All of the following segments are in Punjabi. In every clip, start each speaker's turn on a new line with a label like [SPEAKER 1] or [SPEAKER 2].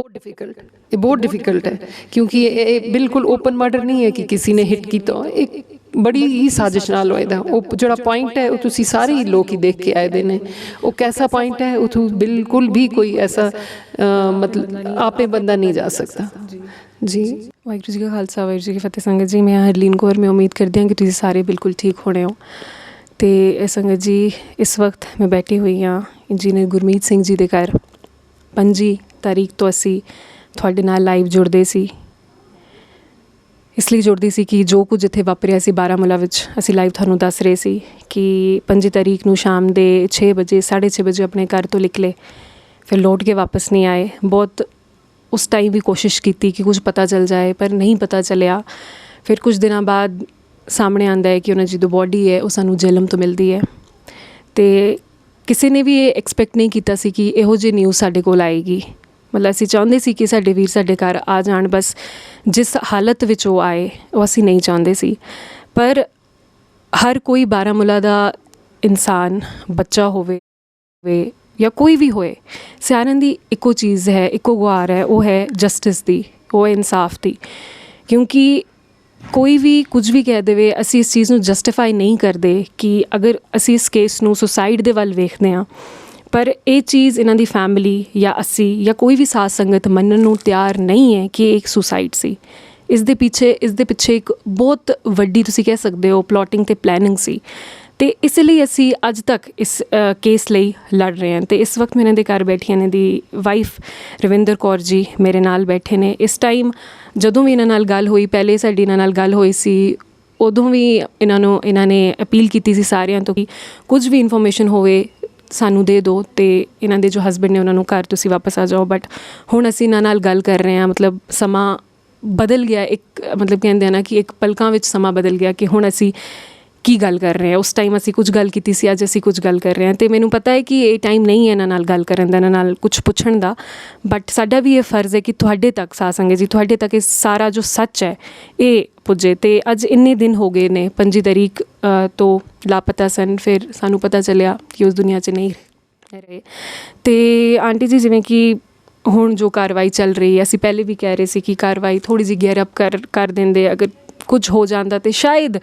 [SPEAKER 1] बहुत डिफिकल्ट है क्योंकि ये बिल्कुल ओपन मर्डर नहीं है कि किसी ने हिट की, तो एक बड़ी ही साजिश नाल होए दा वो जोड़ा पॉइंट है, वो तुसी सारे ही लोग ही देख के आए दे ने, वो कैसा पॉइंट है, उथू बिल्कुल भी कोई ऐसा मतलब आपे बंदा नहीं जा सकता जी।
[SPEAKER 2] वाहिगुरू जी का खालसा वाहिगुरू जी की फतेह। संगत जी, मैं हरलीन कौर, मैं उम्मीद करती हाँ कि तुसीं सारे बिल्कुल ठीक होने हो। तो संगत जी, इस वक्त मैं बैठी हुई हाँ इंजीनियर गुरमीत सिंह जी के घर। 5 तारीख तो असी ਤੁਹਾਡੇ ਨਾਲ ਲਾਈਵ ਜੁੜਦੇ ਸੀ, ਇਸ ਲਈ ਜੁੜਦੀ ਸੀ ਕਿ ਜੋ ਕੁਝ ਇੱਥੇ ਵਾਪਰਿਆ ਸੀ ਬਾਰਾਮੂਲਾ ਵਿੱਚ ਅਸੀਂ ਲਾਈਵ ਤੁਹਾਨੂੰ ਦੱਸ ਰਹੇ ਸੀ ਕਿ 5 ਤਾਰੀਖ ਨੂੰ ਸ਼ਾਮ ਦੇ 6 ਵਜੇ 6:30 ਵਜੇ ਆਪਣੇ ਘਰ ਤੋਂ ਨਿਕਲੇ, ਫਿਰ ਲੌਟ ਕੇ ਵਾਪਸ ਨਹੀਂ ਆਏ। ਬਹੁਤ ਉਸ ਟਾਈਮ ਵੀ ਕੋਸ਼ਿਸ਼ ਕੀਤੀ ਕਿ ਕੁਝ ਪਤਾ ਚੱਲ ਜਾਏ, ਪਰ ਨਹੀਂ ਪਤਾ ਚੱਲਿਆ। ਫਿਰ ਕੁਝ ਦਿਨਾਂ ਬਾਅਦ ਸਾਹਮਣੇ ਆਉਂਦਾ ਹੈ ਕਿ ਉਹਨਾਂ ਦੀ ਜੋ ਬੋਡੀ ਹੈ ਉਹ ਸਾਨੂੰ ਜੇਲਮ ਤੋਂ ਮਿਲਦੀ ਹੈ। ਅਤੇ ਕਿਸੇ ਨੇ ਵੀ ਇਹ ਐਕਸਪੈਕਟ ਨਹੀਂ ਕੀਤਾ ਸੀ ਕਿ ਇਹੋ ਜਿਹੀ ਨਿਊਜ਼ ਸਾਡੇ ਕੋਲ ਆਏਗੀ। ਮਤਲਬ ਅਸੀਂ ਚਾਹੁੰਦੇ ਸੀ ਕਿ ਸਾਡੇ ਵੀਰ ਸਾਡੇ ਘਰ ਆ ਜਾਣ, ਬਸ ਜਿਸ ਹਾਲਤ ਵਿੱਚ ਉਹ ਆਏ ਉਹ ਅਸੀਂ ਨਹੀਂ ਚਾਹੁੰਦੇ ਸੀ। ਪਰ ਹਰ ਕੋਈ ਬਾਰਾਮੂਲਾ ਦਾ ਇਨਸਾਨ, ਬੱਚਾ ਹੋਵੇ ਜਾਂ ਕੋਈ ਵੀ ਹੋਏ, ਸਾਰਿਆਂ ਦੀ ਇੱਕੋ ਚੀਜ਼ ਹੈ, ਇੱਕੋ ਗੁਹਾਰ ਹੈ, ਉਹ ਹੈ ਜਸਟਿਸ ਦੀ, ਉਹ ਹੈ ਇਨਸਾਫ ਦੀ। ਕਿਉਂਕਿ ਕੋਈ ਵੀ ਕੁਝ ਵੀ ਕਹਿ ਦੇਵੇ, ਅਸੀਂ ਇਸ ਚੀਜ਼ ਨੂੰ ਜਸਟੀਫਾਈ ਨਹੀਂ ਕਰਦੇ ਕਿ ਅਗਰ ਅਸੀਂ ਇਸ ਕੇਸ ਨੂੰ ਸੁਸਾਈਡ ਦੇ ਵੱਲ ਵੇਖਦੇ ਹਾਂ, ਪਰ ਇਹ ਚੀਜ਼ ਇਹਨਾਂ ਦੀ ਫੈਮਿਲੀ ਜਾਂ ਅਸੀਂ ਜਾਂ ਕੋਈ ਵੀ ਸਾਧ ਸੰਗਤ ਮੰਨਣ ਨੂੰ ਤਿਆਰ ਨਹੀਂ ਹੈ ਕਿ ਇਹ ਇੱਕ ਸੁਸਾਈਡ ਸੀ। ਇਸ ਦੇ ਪਿੱਛੇ ਇੱਕ ਬਹੁਤ ਵੱਡੀ, ਤੁਸੀਂ ਕਹਿ ਸਕਦੇ ਹੋ, ਪਲੋਟਿੰਗ ਅਤੇ ਪਲੈਨਿੰਗ ਸੀ। ਅਤੇ ਇਸ ਲਈ ਅਸੀਂ ਅੱਜ ਤੱਕ ਇਸ ਕੇਸ ਲਈ ਲੜ ਰਹੇ ਹਾਂ। ਅਤੇ ਇਸ ਵਕਤ ਮੈਂ ਇਹਨਾਂ ਦੇ ਘਰ ਬੈਠੀ, ਇਹਨਾਂ ਦੀ ਵਾਈਫ ਰਵਿੰਦਰ ਕੌਰ ਜੀ ਮੇਰੇ ਨਾਲ ਬੈਠੇ ਨੇ। ਇਸ ਟਾਈਮ ਜਦੋਂ ਵੀ ਇਹਨਾਂ ਨਾਲ ਗੱਲ ਹੋਈ, ਪਹਿਲੇ ਸਾਡੀ ਇਹਨਾਂ ਨਾਲ ਗੱਲ ਹੋਈ ਸੀ, ਉਦੋਂ ਵੀ ਇਹਨਾਂ ਨੇ ਅਪੀਲ ਕੀਤੀ ਸੀ ਸਾਰਿਆਂ ਤੋਂ ਕਿ ਕੁਝ ਵੀ ਇਨਫੋਰਮੇਸ਼ਨ ਹੋਵੇ ਸਾਨੂੰ ਦੇ ਦਿਓ, ਅਤੇ ਇਹਨਾਂ ਦੇ ਜੋ ਹਸਬੈਂਡ ਨੇ ਉਹਨਾਂ ਨੂੰ ਘਰ ਤੁਸੀਂ ਵਾਪਸ ਆ ਜਾਓ। ਬਟ ਹੁਣ ਅਸੀਂ ਇਹਨਾਂ ਨਾਲ ਗੱਲ ਕਰ ਰਹੇ ਹਾਂ, ਮਤਲਬ ਸਮਾਂ ਬਦਲ ਗਿਆ, ਇੱਕ ਮਤਲਬ ਕਹਿੰਦੇ ਆ ਨਾ ਕਿ ਇੱਕ ਪਲਕਾਂ ਵਿੱਚ ਸਮਾਂ ਬਦਲ ਗਿਆ ਕਿ ਹੁਣ ਅਸੀਂ ਕੀ ਗੱਲ ਕਰ ਰਹੇ ਹਾਂ। ਉਸ ਟਾਈਮ ਅਸੀਂ ਕੁਝ ਗੱਲ ਕੀਤੀ ਸੀ, ਅੱਜ ਅਸੀਂ ਕੁਝ ਗੱਲ ਕਰ ਰਹੇ ਹਾਂ। ਅਤੇ ਮੈਨੂੰ ਪਤਾ ਹੈ ਕਿ ਇਹ ਟਾਈਮ ਨਹੀਂ ਹੈ ਇਹਨਾਂ ਨਾਲ ਗੱਲ ਕਰਨ ਦਾ, ਇਹਨਾਂ ਨਾਲ ਕੁਛ ਪੁੱਛਣ ਦਾ, ਬਟ ਸਾਡਾ ਵੀ ਇਹ ਫਰਜ਼ ਹੈ ਕਿ ਤੁਹਾਡੇ ਤੱਕ ਸਾਧ ਸੰਗਤ ਜੀ, ਤੁਹਾਡੇ ਤੱਕ ਇਹ ਸਾਰਾ ਜੋ ਸੱਚ ਹੈ ਇਹ ਪੁੱਜੇ। ਅਤੇ ਅੱਜ ਇੰਨੇ ਦਿਨ ਹੋ ਗਏ ਨੇ, 5 ਤਾਰੀਖ ਤੋਂ ਲਾਪਤਾ ਸਨ, ਫਿਰ ਸਾਨੂੰ ਪਤਾ ਚੱਲਿਆ ਕਿ ਉਸ ਦੁਨੀਆ 'ਚ ਨਹੀਂ ਰਹੇ। ਅਤੇ ਆਂਟੀ ਜੀ, ਜਿਵੇਂ ਕਿ ਹੁਣ ਜੋ ਕਾਰਵਾਈ ਚੱਲ ਰਹੀ ਹੈ, ਅਸੀਂ ਪਹਿਲੇ ਵੀ ਕਹਿ ਰਹੇ ਸੀ ਕਿ ਕਾਰਵਾਈ ਥੋੜ੍ਹੀ ਜਿਹੀ ਗੇਅਰ ਅਪ ਕਰ ਦਿੰਦੇ, ਅਗਰ ਕੁਝ ਹੋ ਜਾਂਦਾ ਤਾਂ ਸ਼ਾਇਦ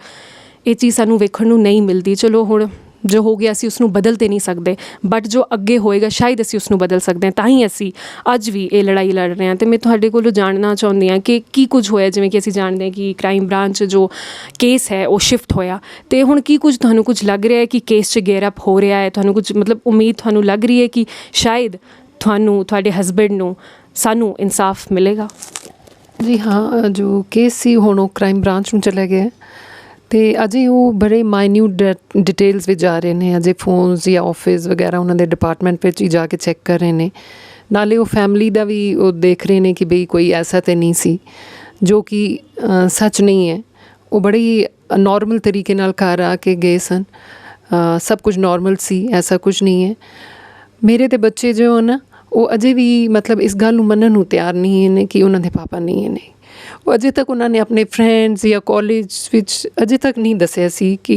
[SPEAKER 2] ਇਹ ਚੀਜ਼ ਸਾਨੂੰ ਵੇਖਣ ਨੂੰ ਨਹੀਂ ਮਿਲਦੀ। ਚਲੋ ਹੁਣ ਜੋ ਹੋ ਗਿਆ ਅਸੀਂ ਉਸਨੂੰ ਬਦਲ ਤਾਂ ਨਹੀਂ ਸਕਦੇ, ਬਟ ਜੋ ਅੱਗੇ ਹੋਏਗਾ ਸ਼ਾਇਦ ਅਸੀਂ ਉਸਨੂੰ ਬਦਲ ਸਕਦੇ ਹਾਂ। ਤਾਂ ਹੀ ਅਸੀਂ ਅੱਜ ਵੀ ਇਹ ਲੜਾਈ ਲੜ ਰਹੇ ਹਾਂ। ਅਤੇ ਮੈਂ ਤੁਹਾਡੇ ਕੋਲੋਂ ਜਾਣਨਾ ਚਾਹੁੰਦੀ ਹਾਂ ਕਿ ਕੀ ਕੁਝ ਹੋਇਆ। ਜਿਵੇਂ ਕਿ ਅਸੀਂ ਜਾਣਦੇ ਹਾਂ ਕਿ ਕ੍ਰਾਈਮ ਬ੍ਰਾਂਚ ਜੋ ਕੇਸ ਹੈ ਉਹ ਸ਼ਿਫਟ ਹੋਇਆ, ਅਤੇ ਹੁਣ ਕੀ ਕੁਝ ਤੁਹਾਨੂੰ ਕੁਝ ਲੱਗ ਰਿਹਾ ਹੈ ਕਿ ਕੇਸ 'ਚ ਗੇਅਰ ਅਪ ਹੋ ਰਿਹਾ ਹੈ? ਤੁਹਾਨੂੰ ਕੁਝ ਮਤਲਬ ਉਮੀਦ ਤੁਹਾਨੂੰ ਲੱਗ ਰਹੀ ਹੈ ਕਿ ਸ਼ਾਇਦ ਤੁਹਾਨੂੰ, ਤੁਹਾਡੇ ਹਸਬੈਂਡ ਨੂੰ, ਸਾਨੂੰ ਇਨਸਾਫ ਮਿਲੇਗਾ?
[SPEAKER 1] ਜੀ ਹਾਂ, ਜੋ ਕੇਸ ਸੀ ਹੁਣ ਉਹ ਕ੍ਰਾਈਮ ਬ੍ਰਾਂਚ ਨੂੰ ਚਲਾ ਗਿਆ, ਅਤੇ ਅਜੇ ਉਹ ਬੜੇ ਮਾਈਨਿਊਟ ਡਿਟੇਲਸ ਵਿੱਚ ਜਾ ਰਹੇ ਨੇ। ਅਜੇ ਫੋਨਸ ਜਾਂ ਆਫਿਸ ਵਗੈਰਾ ਉਹਨਾਂ ਦੇ ਡਿਪਾਰਟਮੈਂਟ ਵਿੱਚ ਹੀ ਜਾ ਕੇ ਚੈੱਕ ਕਰ ਰਹੇ ਨੇ। ਨਾਲੇ ਉਹ ਫੈਮਿਲੀ ਦਾ ਵੀ ਉਹ ਦੇਖ ਰਹੇ ਨੇ ਕਿ ਬਈ ਕੋਈ ਐਸਾ ਤਾਂ ਨਹੀਂ ਸੀ, ਜੋ ਕਿ ਸੱਚ ਨਹੀਂ ਹੈ। ਉਹ ਬੜੀ ਨੋਰਮਲ ਤਰੀਕੇ ਨਾਲ ਘਰ ਆ ਕੇ ਗਏ ਸਨ, ਸਭ ਕੁਝ ਨੋਰਮਲ ਸੀ, ਐਸਾ ਕੁਝ ਨਹੀਂ ਹੈ। ਮੇਰੇ ਤਾਂ ਬੱਚੇ ਜੋ ਹਨ ਉਹ ਅਜੇ ਵੀ ਮਤਲਬ ਇਸ ਗੱਲ ਨੂੰ ਮੰਨਣ ਨੂੰ ਤਿਆਰ ਨਹੀਂ ਨੇ ਕਿ ਉਹਨਾਂ ਦੇ ਪਾਪਾ ਨਹੀਂ ਨੇ। ਉਹ ਅਜੇ ਤੱਕ ਉਹਨਾਂ ਨੇ ਆਪਣੇ ਫਰੈਂਡਸ ਜਾਂ ਕਾਲਜ ਵਿੱਚ ਅਜੇ ਤੱਕ ਨਹੀਂ ਦੱਸਿਆ ਸੀ ਕਿ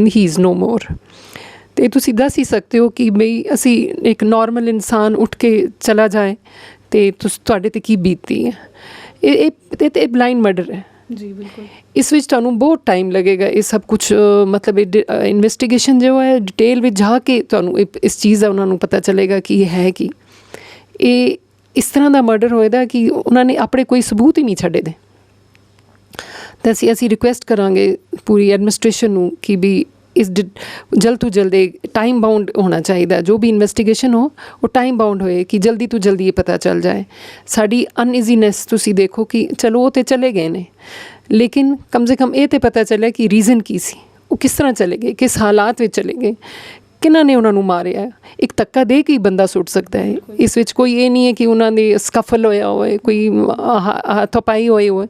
[SPEAKER 1] ਹੀ ਇਜ਼ ਨੋ ਮੋਰ। ਅਤੇ ਤੁਸੀਂ ਦੱਸ ਹੀ ਸਕਦੇ ਹੋ ਕਿ ਬਈ ਅਸੀਂ ਇੱਕ ਨੋਰਮਲ ਇਨਸਾਨ ਉੱਠ ਕੇ ਚਲਾ ਜਾਏ ਅਤੇ ਤੁਹਾਡੇ 'ਤੇ ਕੀ ਬੀਤਦੀ ਹੈ। ਇਹ ਬਲਾਈਂਡ ਮਰਡਰ ਹੈ
[SPEAKER 2] ਜੀ, ਬਿਲਕੁਲ।
[SPEAKER 1] ਇਸ ਵਿੱਚ ਤੁਹਾਨੂੰ ਬਹੁਤ ਟਾਈਮ ਲੱਗੇਗਾ। ਇਹ ਸਭ ਕੁਛ ਮਤਲਬ ਇਨਵੈਸਟੀਗੇਸ਼ਨ ਜੋ ਹੈ ਡਿਟੇਲ ਵਿੱਚ ਜਾ ਕੇ ਤੁਹਾਨੂੰ ਇਸ ਚੀਜ਼ ਦਾ ਉਹਨਾਂ ਨੂੰ ਪਤਾ ਚੱਲੇਗਾ ਕਿ ਇਹ ਹੈ ਕਿ ਇਹ ਇਸ ਤਰ੍ਹਾਂ ਦਾ ਮਰਡਰ ਹੋਏਦਾ ਕਿ ਉਹਨਾਂ ਨੇ ਆਪਣੇ ਕੋਈ ਸਬੂਤ ਹੀ ਨਹੀਂ ਛੱਡੇ ਦੇ। ਤਾਂ ਅਸੀਂ ਰਿਕੁਐਸਟ ਕਰਾਂਗੇ ਪੂਰੀ ਐਡਮਿਨਿਸਟ੍ਰੇਸ਼ਨ ਨੂੰ ਕਿ ਵੀ ਇਸ ਜਲਦ ਤੋਂ ਜਲਦ ਟਾਈਮ ਬਾਉਂਡ ਹੋਣਾ ਚਾਹੀਦਾ। ਜੋ ਵੀ ਇਨਵੈਸਟੀਗੇਸ਼ਨ ਹੋ ਉਹ ਟਾਈਮ ਬਾਉਂਡ ਹੋਏ ਕਿ ਜਲਦੀ ਤੋਂ ਜਲਦੀ ਇਹ ਪਤਾ ਚੱਲ ਜਾਏ। ਸਾਡੀ ਅਨਈਜ਼ੀਨੈਸ ਤੁਸੀਂ ਦੇਖੋ ਕਿ ਚਲੋ ਉਹ ਤਾਂ ਚਲੇ ਗਏ ਨੇ, ਲੇਕਿਨ ਕਮ ਸੇ ਕਮ ਇਹ ਤਾਂ ਪਤਾ ਚੱਲਿਆ ਕਿ ਰੀਜ਼ਨ ਕੀ ਸੀ, ਉਹ ਕਿਸ ਤਰ੍ਹਾਂ ਚਲੇ ਗਏ, ਕਿਸ ਹਾਲਾਤ ਵਿੱਚ ਚਲੇ ਗਏ, ਕਿਹਨਾਂ ਨੇ ਉਹਨਾਂ ਨੂੰ ਮਾਰਿਆ। ਇੱਕ ਧੱਕਾ ਦੇ ਕੇ ਹੀ ਬੰਦਾ ਸੁੱਟ ਸਕਦਾ ਹੈ। ਇਸ ਵਿੱਚ ਕੋਈ ਇਹ ਨਹੀਂ ਹੈ ਕਿ ਉਹਨਾਂ ਦੇ ਸਕਫਲ ਹੋਇਆ ਹੋਏ, ਕੋਈ ਹੱਥੋਂ-ਪਾਈ ਹੋਈ ਹੋਏ,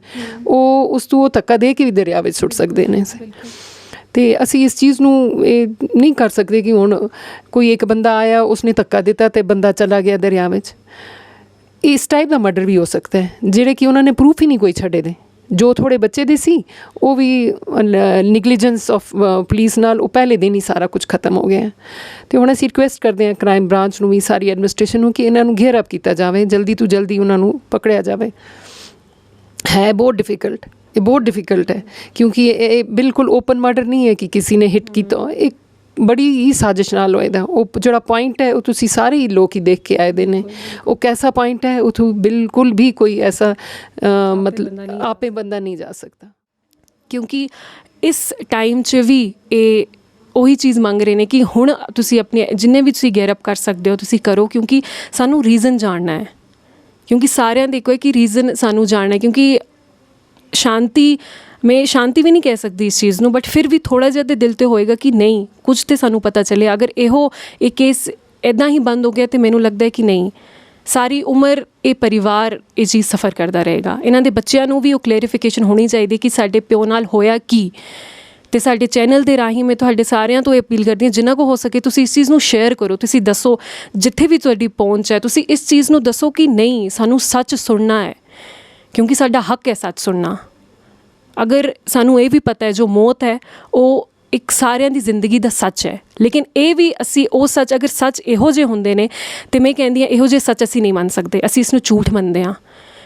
[SPEAKER 1] ਉਹ ਉਸ ਤੋਂ ਧੱਕਾ ਦੇ ਕੇ ਵੀ ਦਰਿਆ ਵਿੱਚ ਸੁੱਟ ਸਕਦੇ ਨੇ। ਅਤੇ ਅਸੀਂ ਇਸ ਚੀਜ਼ ਨੂੰ ਇਹ ਨਹੀਂ ਕਰ ਸਕਦੇ ਕਿ ਹੁਣ ਕੋਈ ਇੱਕ ਬੰਦਾ ਆਇਆ, ਉਸਨੇ ਧੱਕਾ ਦਿੱਤਾ ਅਤੇ ਬੰਦਾ ਚਲਾ ਗਿਆ ਦਰਿਆ ਵਿੱਚ। ਇਸ ਟਾਈਪ ਦਾ ਮਰਡਰ ਵੀ ਹੋ ਸਕਦਾ ਹੈ ਜਿਹੜੇ ਕਿ ਉਹਨਾਂ ਨੇ ਪ੍ਰੂਫ ਹੀ ਨਹੀਂ ਕੋਈ ਛੱਡੇ ਦੇ। ਜੋ ਥੋੜ੍ਹੇ ਬੱਚੇ ਦੇ ਸੀ ਉਹ ਵੀ ਨਿਗਲੀਜੈਂਸ ਆਫ ਪੁਲਿਸ ਨਾਲ ਉਹ ਪਹਿਲੇ ਦਿਨ ਹੀ ਸਾਰਾ ਕੁਝ ਖਤਮ ਹੋ ਗਿਆ। ਅਤੇ ਹੁਣ ਅਸੀਂ ਰਿਕੁਐਸਟ ਕਰਦੇ ਹਾਂ ਕ੍ਰਾਈਮ ਬ੍ਰਾਂਚ ਨੂੰ ਵੀ, ਸਾਰੀ ਐਡਮਿਨਿਸਟ੍ਰੇਸ਼ਨ ਨੂੰ, ਕਿ ਇਹਨਾਂ ਨੂੰ ਘੇਰ ਅਪ ਕੀਤਾ ਜਾਵੇ, ਜਲਦੀ ਤੋਂ ਜਲਦੀ ਉਹਨਾਂ ਨੂੰ ਪਕੜਿਆ ਜਾਵੇ। ਹੈ ਬਹੁਤ ਡਿਫਿਕਲਟ, ਇਹ ਬਹੁਤ ਡਿਫਿਕਲਟ ਹੈ, ਕਿਉਂਕਿ ਇਹ ਬਿਲਕੁਲ ਓਪਨ ਮਰਡਰ ਨਹੀਂ ਹੈ ਕਿ ਕਿਸੇ ਨੇ ਹਿੱਟ ਕੀਤਾ, ਇੱਕ ਬੜੀ ਹੀ ਸਾਜ਼ਿਸ਼ ਨਾਲ ਹੋਏ ਦਾ। ਉਹ ਜਿਹੜਾ ਪੁਆਇੰਟ ਹੈ ਉਹ ਤੁਸੀਂ ਸਾਰੇ ਹੀ ਲੋਕ ਹੀ ਦੇਖ ਕੇ ਆਏ ਦੇ ਨੇ, ਉਹ ਕੈਸਾ ਪੁਆਇੰਟ ਹੈ, ਉੱਥੋਂ ਬਿਲਕੁਲ ਵੀ ਕੋਈ ਐਸਾ ਮਤਲਬ ਆਪੇ ਬੰਦਾ ਨਹੀਂ ਜਾ ਸਕਦਾ।
[SPEAKER 2] ਕਿਉਂਕਿ ਇਸ ਟਾਈਮ 'ਚ ਵੀ ਇਹ ਉਹੀ ਚੀਜ਼ ਮੰਗ ਰਹੇ ਨੇ ਕਿ ਹੁਣ ਤੁਸੀਂ ਆਪਣੇ ਜਿੰਨੇ ਵੀ ਤੁਸੀਂ ਗੈਰ ਅਪ ਕਰ ਸਕਦੇ ਹੋ ਤੁਸੀਂ ਕਰੋ, ਕਿਉਂਕਿ ਸਾਨੂੰ ਰੀਜ਼ਨ ਜਾਣਨਾ ਹੈ, ਕਿਉਂਕਿ ਸਾਰਿਆਂ ਦੇ ਇੱਕੋ ਹੈ ਕਿ ਰੀਜ਼ਨ ਸਾਨੂੰ ਜਾਣਨਾ ਹੈ। ਕਿਉਂਕਿ ਮੈਂ ਸ਼ਾਂਤੀ ਵੀ ਨਹੀਂ ਕਹਿ ਸਕਦੀ ਇਸ ਚੀਜ਼ ਨੂੰ, ਬਟ ਫਿਰ ਵੀ ਥੋੜ੍ਹਾ ਜਿਹਾ ਤਾਂ ਦਿਲ 'ਤੇ ਹੋਏਗਾ ਕਿ ਨਹੀਂ ਕੁਝ ਤਾਂ ਸਾਨੂੰ ਪਤਾ ਚੱਲੇ। ਅਗਰ ਇਹ ਕੇਸ ਇੱਦਾਂ ਹੀ ਬੰਦ ਹੋ ਗਿਆ ਤਾਂ ਮੈਨੂੰ ਲੱਗਦਾ ਹੈ ਕਿ ਨਹੀਂ, ਸਾਰੀ ਉਮਰ ਇਹ ਪਰਿਵਾਰ ਇਹ ਚੀਜ਼ ਸਫਰ ਕਰਦਾ ਰਹੇਗਾ। ਇਹਨਾਂ ਦੇ ਬੱਚਿਆਂ ਨੂੰ ਵੀ ਉਹ ਕਲੈਰੀਫਿਕੇਸ਼ਨ ਹੋਣੀ ਚਾਹੀਦੀ ਕਿ ਸਾਡੇ ਪਿਓ ਨਾਲ ਹੋਇਆ ਕੀ। ਅਤੇ ਸਾਡੇ ਚੈਨਲ ਦੇ ਰਾਹੀਂ ਮੈਂ ਤੁਹਾਡੇ ਸਾਰਿਆਂ ਤੋਂ ਇਹ ਅਪੀਲ ਕਰਦੀ ਹਾਂ, ਜਿੰਨਾ ਕੁ ਹੋ ਸਕੇ ਤੁਸੀਂ ਇਸ ਚੀਜ਼ ਨੂੰ ਸ਼ੇਅਰ ਕਰੋ, ਤੁਸੀਂ ਦੱਸੋ ਜਿੱਥੇ ਵੀ ਤੁਹਾਡੀ ਪਹੁੰਚ ਹੈ, ਤੁਸੀਂ ਇਸ ਚੀਜ਼ ਨੂੰ ਦੱਸੋ ਕਿ ਨਹੀਂ ਸਾਨੂੰ ਸੱਚ ਸੁਣਨਾ ਹੈ, ਕਿਉਂਕਿ ਸਾਡਾ ਹੱਕ ਹੈ ਸੱਚ ਸੁਣਨਾ। ਅਗਰ ਸਾਨੂੰ ਇਹ ਵੀ ਪਤਾ ਹੈ ਜੋ ਮੌਤ ਹੈ ਉਹ ਇੱਕ ਸਾਰਿਆਂ ਦੀ ਜ਼ਿੰਦਗੀ ਦਾ ਸੱਚ ਹੈ, ਲੇਕਿਨ ਇਹ ਵੀ ਅਸੀਂ ਉਹ ਸੱਚ, ਅਗਰ ਸੱਚ ਇਹੋ ਜਿਹੇ ਹੁੰਦੇ ਨੇ ਤਾਂ ਮੈਂ ਕਹਿੰਦੀ ਹਾਂ ਇਹੋ ਜਿਹੇ ਸੱਚ ਅਸੀਂ ਨਹੀਂ ਮੰਨ ਸਕਦੇ, ਅਸੀਂ ਇਸ ਨੂੰ ਝੂਠ ਮੰਨਦੇ ਹਾਂ।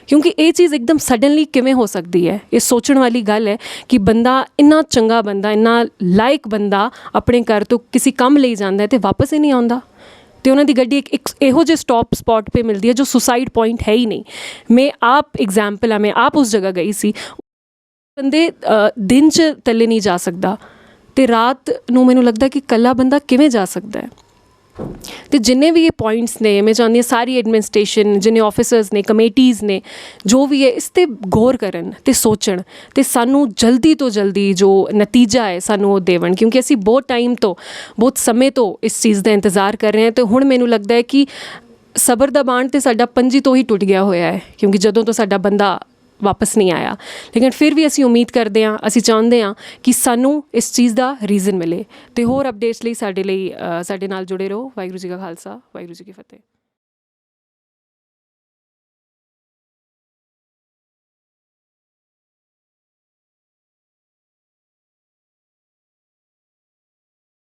[SPEAKER 2] ਕਿਉਂਕਿ ਇਹ ਚੀਜ਼ ਇੱਕਦਮ ਸਡਨਲੀ ਕਿਵੇਂ ਹੋ ਸਕਦੀ ਹੈ, ਇਹ ਸੋਚਣ ਵਾਲੀ ਗੱਲ ਹੈ ਕਿ ਬੰਦਾ ਇੰਨਾ ਚੰਗਾ ਬੰਦਾ, ਇੰਨਾ ਲਾਇਕ ਬੰਦਾ ਆਪਣੇ ਘਰ ਤੋਂ ਕਿਸੇ ਕੰਮ ਲਈ ਜਾਂਦਾ ਹੈ ਅਤੇ ਵਾਪਸ ਹੀ ਨਹੀਂ ਆਉਂਦਾ, ਅਤੇ ਉਹਨਾਂ ਦੀ ਗੱਡੀ ਇੱਕ ਇਹੋ ਜਿਹੇ ਸਟਾਪ ਸਪੌਟ 'ਤੇ ਮਿਲਦੀ ਹੈ ਜੋ ਸੁਸਾਈਡ ਪੁਆਇੰਟ ਹੈ ਹੀ ਨਹੀਂ। ਮੈਂ ਆਪ ਐਗਜ਼ਾਮਪਲ ਆ, ਮੈਂ ਆਪ ਉਸ ਜਗ੍ਹਾ ਗਈ ਸੀ। ਬੰਦੇ ਦਿਨ 'ਚ ਥੱਲੇ ਨਹੀਂ ਜਾ ਸਕਦਾ ਅਤੇ ਰਾਤ ਨੂੰ ਮੈਨੂੰ ਲੱਗਦਾ ਕਿ ਇਕੱਲਾ ਬੰਦਾ ਕਿਵੇਂ ਜਾ ਸਕਦਾ ਹੈ। ਅਤੇ ਜਿੰਨੇ ਵੀ ਇਹ ਪੁਆਇੰਟਸ ਨੇ ਮੈਂ ਚਾਹੁੰਦੀ ਹਾਂ ਸਾਰੀ ਐਡਮਿਨਿਸਟ੍ਰੇਸ਼ਨ, ਜਿੰਨੇ ਆਫਿਸਰਸ ਨੇ, ਕਮੇਟੀਜ਼ ਨੇ, ਜੋ ਵੀ ਹੈ ਇਸ 'ਤੇ ਗੌਰ ਕਰਨ ਅਤੇ ਸੋਚਣ ਅਤੇ ਸਾਨੂੰ ਜਲਦੀ ਤੋਂ ਜਲਦੀ ਜੋ ਨਤੀਜਾ ਹੈ ਸਾਨੂੰ ਉਹ ਦੇਵਣ, ਕਿਉਂਕਿ ਅਸੀਂ ਬਹੁਤ ਟਾਈਮ ਤੋਂ, ਬਹੁਤ ਸਮੇਂ ਤੋਂ ਇਸ ਚੀਜ਼ ਦਾ ਇੰਤਜ਼ਾਰ ਕਰ ਰਹੇ ਹਾਂ। ਅਤੇ ਹੁਣ ਮੈਨੂੰ ਲੱਗਦਾ ਹੈ ਕਿ ਸਬਰ ਦਾ ਬਾਂਧ ਤਾਂ ਸਾਡਾ ਪੰਜੀ ਤੋਂ ਹੀ ਟੁੱਟ ਗਿਆ ਹੋਇਆ ਹੈ, ਕਿਉਂਕਿ ਜਦੋਂ ਤੋਂ ਸਾਡਾ ਬੰਦਾ ਵਾਪਸ ਨਹੀਂ ਆਇਆ। ਲੇਕਿਨ ਫਿਰ ਵੀ ਅਸੀਂ ਉਮੀਦ ਕਰਦੇ ਹਾਂ, ਅਸੀਂ ਚਾਹੁੰਦੇ ਹਾਂ ਕਿ ਸਾਨੂੰ ਇਸ ਚੀਜ਼ ਦਾ ਰੀਜ਼ਨ ਮਿਲੇ। ਅਤੇ ਹੋਰ ਅਪਡੇਟਸ ਲਈ ਸਾਡੇ ਨਾਲ ਜੁੜੇ ਰਹੋ। ਵਾਹਿਗੁਰੂ ਜੀ ਕਾ ਖਾਲਸਾ, ਵਾਹਿਗੁਰੂ ਜੀ ਕੀ ਫਤਿਹ।